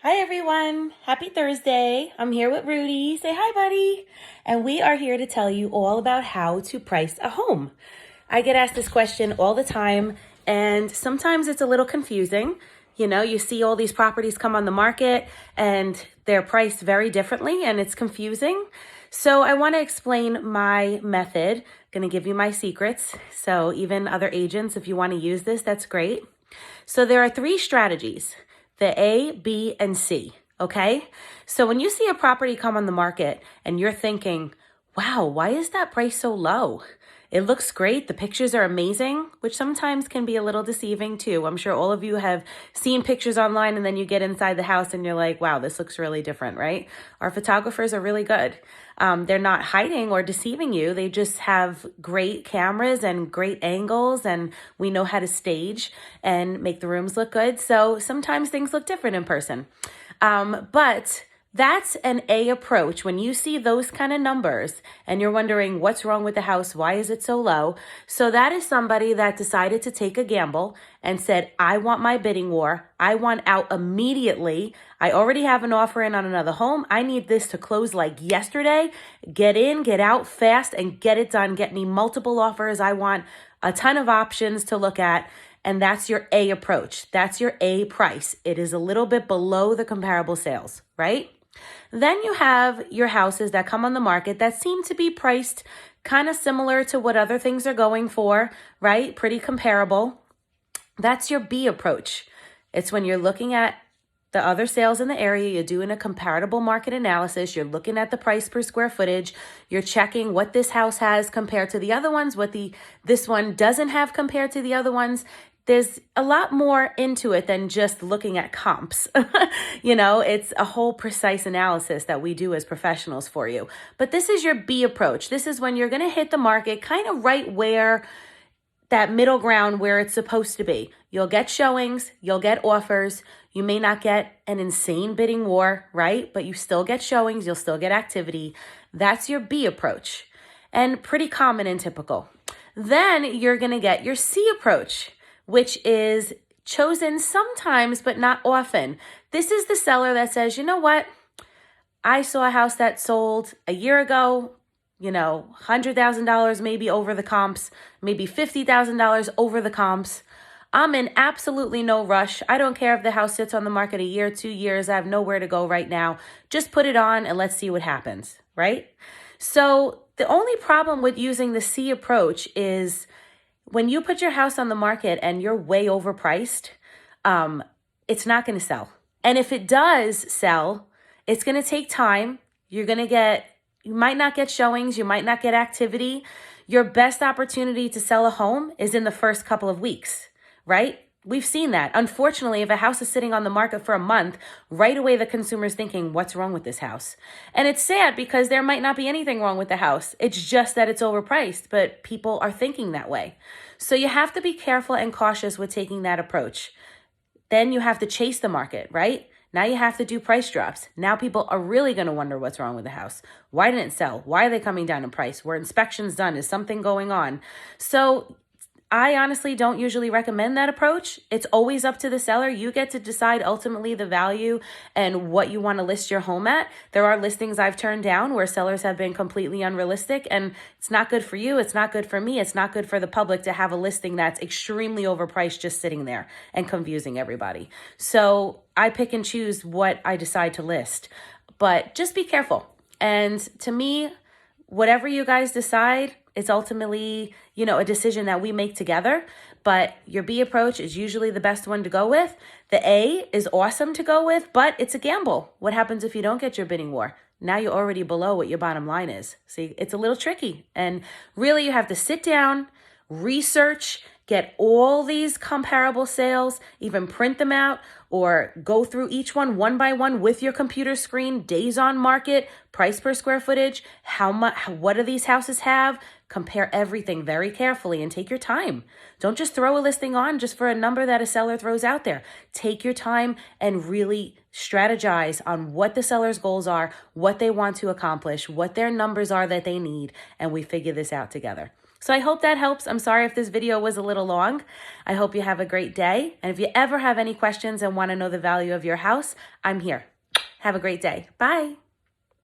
Hi everyone, happy Thursday. I'm here with Rudy. Say hi, buddy. And we are here to tell you all about how to price a home. I get asked this question all the time, and sometimes it's a little confusing. You know, you see all these properties come on the market and they're priced very differently, and it's confusing. So I want to explain my method. I'm going to give you my secrets. So even other agents, if you want to use this, that's great. So there are three strategies: the A, B, and C. Okay. So when you see a property come on the market and you're thinking, wow, why is that price so low? It looks great. The pictures are amazing, which sometimes can be a little deceiving too. I'm sure all of you have seen pictures online and then you get inside the house and you're like, wow, this looks really different, right? Our photographers are really good. They're not hiding or deceiving you. They just have great cameras and great angles, and we know how to stage and make the rooms look good. So sometimes things look different in person. But that's an A approach. When you see those kind of numbers and you're wondering what's wrong with the house, why is it so low? So that is somebody that decided to take a gamble and said, I want my bidding war. I want out immediately. I already have an offer in on another home. I need this to close like yesterday. Get in, get out fast, and get it done. Get me multiple offers. I want a ton of options to look at. And that's your A approach. That's your A price. It is a little bit below the comparable sales, right? Then you have your houses that come on the market that seem to be priced kind of similar to what other things are going for, right? Pretty comparable. That's your B approach. It's when you're looking at the other sales in the area, you're doing a comparable market analysis, you're looking at the price per square footage, you're checking what this house has compared to the other ones, what this one doesn't have compared to the other ones. There's a lot more into it than just looking at comps. It's a whole precise analysis that we do as professionals for you. But this is your B approach. This is when you're going to hit the market kind of right where that middle ground where it's supposed to be. You'll get showings, you'll get offers. You may not get an insane bidding war, right? But you still get showings, you'll still get activity. That's your B approach, and pretty common and typical. Then you're going to get your C approach, which is chosen sometimes, but not often. This is the seller that says, you know what? I saw a house that sold a year ago, $100,000 maybe over the comps, maybe $50,000 over the comps. I'm in absolutely no rush. I don't care if the house sits on the market a year, 2 years. I have nowhere to go right now. Just put it on and let's see what happens, right? So the only problem with using the C approach is when you put your house on the market and you're way overpriced, it's not going to sell. And if it does sell, it's going to take time. You might not get showings. You might not get activity. Your best opportunity to sell a home is in the first couple of weeks, right? We've seen that. Unfortunately, if a house is sitting on the market for a month, right away the consumer's thinking, what's wrong with this house? And it's sad because there might not be anything wrong with the house. It's just that it's overpriced, but people are thinking that way. So you have to be careful and cautious with taking that approach. Then you have to chase the market, right? Now you have to do price drops. Now people are really going to wonder what's wrong with the house. Why didn't it sell? Why are they coming down in price? Were inspections done? Is something going on? So I honestly don't usually recommend that approach. It's always up to the seller. You get to decide ultimately the value and what you want to list your home at. There are listings I've turned down where sellers have been completely unrealistic, and it's not good for you. It's not good for me. It's not good for the public to have a listing that's extremely overpriced just sitting there and confusing everybody. So I pick and choose what I decide to list, but just be careful. And to me, whatever you guys decide, it's ultimately, a decision that we make together, but your B approach is usually the best one to go with. The A is awesome to go with, but it's a gamble. What happens if you don't get your bidding war? Now you're already below what your bottom line is. See, it's a little tricky. And really you have to sit down, research, get all these comparable sales, even print them out or go through each one by one with your computer screen, days on market, price per square footage, what do these houses have? Compare everything very carefully and take your time. Don't just throw a listing on just for a number that a seller throws out there. Take your time and really strategize on what the seller's goals are, what they want to accomplish, what their numbers are that they need, and we figure this out together. So I hope that helps. I'm sorry if this video was a little long. I hope you have a great day. And if you ever have any questions and want to know the value of your house, I'm here. Have a great day. Bye.